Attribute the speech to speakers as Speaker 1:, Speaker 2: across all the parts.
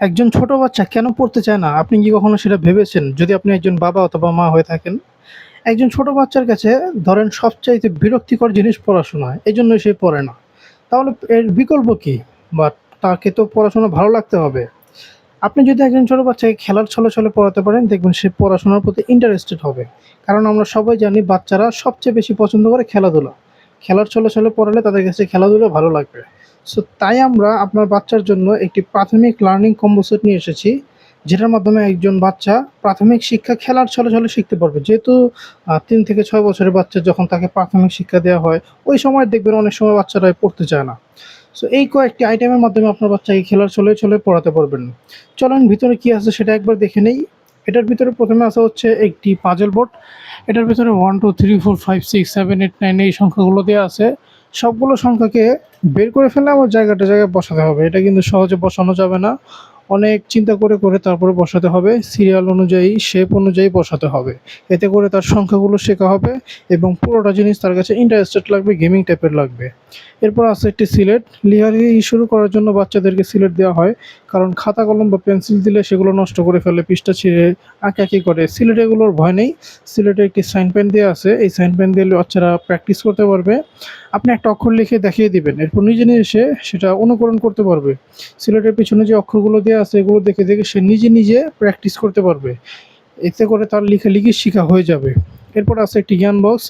Speaker 1: একজন ছোট বাচ্চা কেন পড়তে চায় না? আপনি কি কখনো সেটা ভেবেছেন? যদি আপনি একজন বাবা অথবা মা হয়ে থাকেন? একজন ছোট বাচ্চার কাছে ধরেন সবচাইতে বিরক্তিকর জিনিস পড়াশোনা। এজন্যই সে পড়ে না। তাহলে এর বিকল্প কি? বাট তাকে তো পড়াশোনা ভালো লাগতে হবে। আপনি যদি একজন ছোট বাচ্চাকে খেলার ছলে, ছলে পড়াতে পারেন দেখবেন সে পড়াশোনার প্রতি ইন্টারেস্টেড হবে। কারণ আমরা সবাই জানি বাচ্চারা সবচেয়ে বেশি পছন্দ করে খেলাধুলা। খেলার ছলে, ছলে পড়ালে তাদের কাছে খেলাধুলা ভালো লাগবে। সো তাই আমরা আপনার বাচ্চার জন্য একটি প্রাথমিক লার্নিং কম্বো সেট নিয়ে এসেছি। যেটার মাধ্যমে একজন বাচ্চা প্রাথমিক শিক্ষা খেলার ছলে, ছলে শিখতে পারবে। যেহেতু ৩ থেকে ৬ বছরের বাচ্চা যখন তাকে প্রাথমিক শিক্ষা দেওয়া হয়, ওই সময় দেখবেন অনেক সময় বাচ্চারা পড়তে চায় না। সো এই কয়েকটি আইটেমের মাধ্যমে আপনার বাচ্চাকে খেলার ছলে, ছলে পড়াতে পারবেন। চলেন ভিতরে কি আছে সেটা একবার দেখে নেই। এটার ভিতরে ১ম এ আছে হচ্ছে একটি পাজল বোর্ড। এটার ভিতরে ১, ২, ৩, ৪, ৫, ৬, ৭, ৮, ৯ এই সংখ্যাগুলো দেয়া আছে। সবগুলো সংখ্যাকে বের করে ফেলে আবার জায়গাটা জায়গায় বসাতে হবে। এটা কিন্তু সহজে বসানো যাবে না। অনেক চিন্তা করে, করে তারপরে বসাতে হবে। সিরিয়াল অনুযায়ী, শেপ অনুযায়ী বসাতে হবে। এতে করে তার সংখ্যাগুলো শেখা হবে এবং পুরোটা জিনিস তার কাছে ইন্টারেস্টেড লাগবে, গেমিং টাইপের লাগবে। এরপর আছে একটি সিলেট। লেখালেখি শুরু করার জন্য বাচ্চাদেরকে সিলেট দেওয়া হয়। কারণ খাতা কলম বা পেন্সিল দিলে সেগুলো নষ্ট করে ফেলে, পৃষ্ঠা ছিঁড়ে আঁকাআঁকি করে। সিলেটে এগুলোর ভয় নেই। সিলেটে একটি সাইন পেন দেওয়া আছে। এই সাইন পেন দিয়ে বাচ্চারা প্র্যাকটিস করতে পারবে। আপনি একটা অক্ষর লিখে দেখিয়ে দিবেন। এরপর নিজে, নিজে সে সেটা অনুকরণ করতে পারবে। সিলেটের পিছনে যে অক্ষরগুলো দেওয়া আছে এগুলো দেখে, দেখে সে নিজে, নিজে প্র্যাকটিস করতে পারবে। এতে করে তার লেখালেখি শিখা হয়ে যাবে। এরপর আছে একটি জ্ঞান বক্স।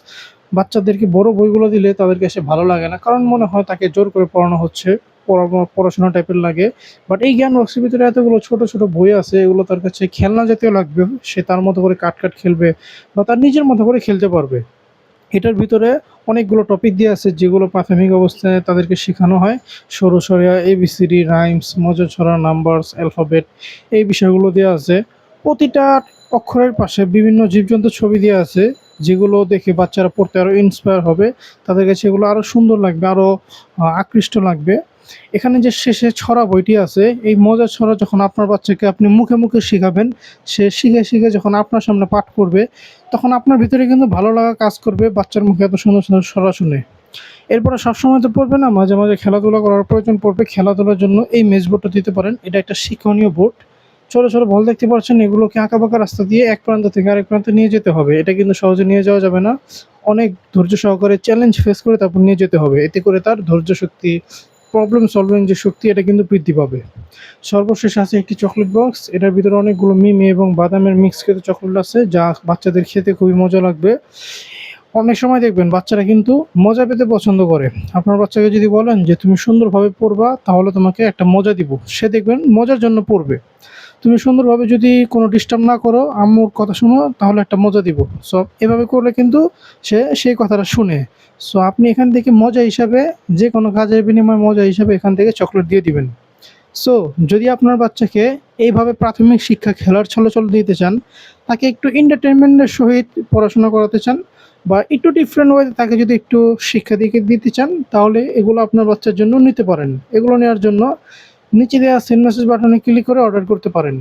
Speaker 1: বাচ্চাদেরকে বড় বইগুলো দিলে তাদের কাছে ভালো লাগে না। কারণ মনে হয় তাকে জোর করে পড়ানো হচ্ছে। পড়াশোনা টাইপের লাগে। বাট এই জ্ঞান বক্সের ভিতরে এতগুলো ছোট, ছোট বই আছে এগুলো তার কাছে খেলনা জাতীয় লাগবে। সে তার মতো করে কাট, কাট খেলবে বা তার নিজের মতো করে খেলতে পারবে। এটার ভিতরে অনেকগুলো টপিক দেয়া আছে যেগুলো প্রাথমিক অবস্থায় তাদেরকে শেখানো হয়। সরু সরিয়া, এবিসিডি, রাইমস, মজার ছড়া, নাম্বারস, অ্যালফাবেট এই বিষয়গুলো দেয়া আছে। প্রতিটা অক্ষরের পাশে বিভিন্ন জীবজন্তুর ছবি দেয়া আছে যেগুলো দেখে বাচ্চারা পড়তে আরও ইন্সপায়ার হবে। তাদের কাছে এগুলো আরও সুন্দর লাগবে, আরও আকৃষ্ট লাগবে। এখানে যে শেষে ছড়া বইটি আছে, এই মজার ছড়া যখন আপনার বাচ্চাকে আপনি মুখে, মুখে শিখাবেন, সে শিখে, শিখে যখন আপনার সামনে পাঠ করবে, তখন আপনার ভিতরে কিন্তু ভালো লাগা কাজ করবে বাচ্চার মুখে এত সুন্দর, সুন্দর ছড়া শুনে। এরপরে সবসময় তো পড়বে না, মাঝে, মাঝে খেলাধুলা করার প্রয়োজন পড়বে। খেলাধুলার জন্য এই মেজ বোর্ডটা দিতে পারেন। এটা একটা শিক্ষণীয় বোর্ড। ছোট, ছোট বল দেখতে পাচ্ছেন এগুলোকে আঁকাবাঁকা রাস্তা দিয়ে এক প্রান্ত থেকে আরেক প্রান্তে নিয়ে যেতে হবে। এটা কিন্তু সহজে নিয়ে যাওয়া যাবে না। অনেক ধৈর্য সহকারে চ্যালেঞ্জ ফেস করে তারপর নিয়ে যেতে হবে। এতে করে তার ধৈর্য শক্তি, প্রবলেম সলভিং যে শক্তি এটা কিন্তু বৃদ্ধি পাবে। সর্বশেষ আছে একটি চকলেট বক্স। এটার ভিতরে অনেকগুলো মিমি এবং বাদামের মিক্সকৃত চকলেট আছে যা বাচ্চাদের খেতে খুবই মজা লাগবে। অনেক সময় দেখবেন বাচ্চারা কিন্তু মজা পেতে পছন্দ করে। আপনার বাচ্চাকে যদি বলেন যে, "তুমি সুন্দরভাবে পড়বা তাহলে তোমাকে একটা মজা দিব।" সে দেখবেন মজার জন্য পড়বে। তুমি সুন্দরভাবে যদি কোনো ডিস্টার্ব না করো, আম্মুর কথা শোনো তাহলে একটা মজা দিব। সো এভাবে করলে কিন্তু সে সেই কথাটা শুনে। সো আপনি এখান থেকে মজা হিসাবে যেকোনো কাজের বিনিময়ে মজা হিসাবে এখান থেকে চকলেট দিয়ে দিবেন। সো যদি আপনার বাচ্চাকে এইভাবে প্রাথমিক শিক্ষা খেলার ছলে, ছলে দিতে চান, তাকে একটু এন্টারটেইনমেন্টের সহিত পড়াশোনা করাতে চান বা একটু ডিফারেন্ট ওয়েতে তাকে যদি একটু শিক্ষা দিতে চান, তাহলে এগুলো আপনার বাচ্চার জন্য নিতে পারেন। এগুলো নেওয়ার জন্য নিচে দেওয়া সেন্ড মেসেজ বাটনে ক্লিক করে অর্ডার করতে পারেন।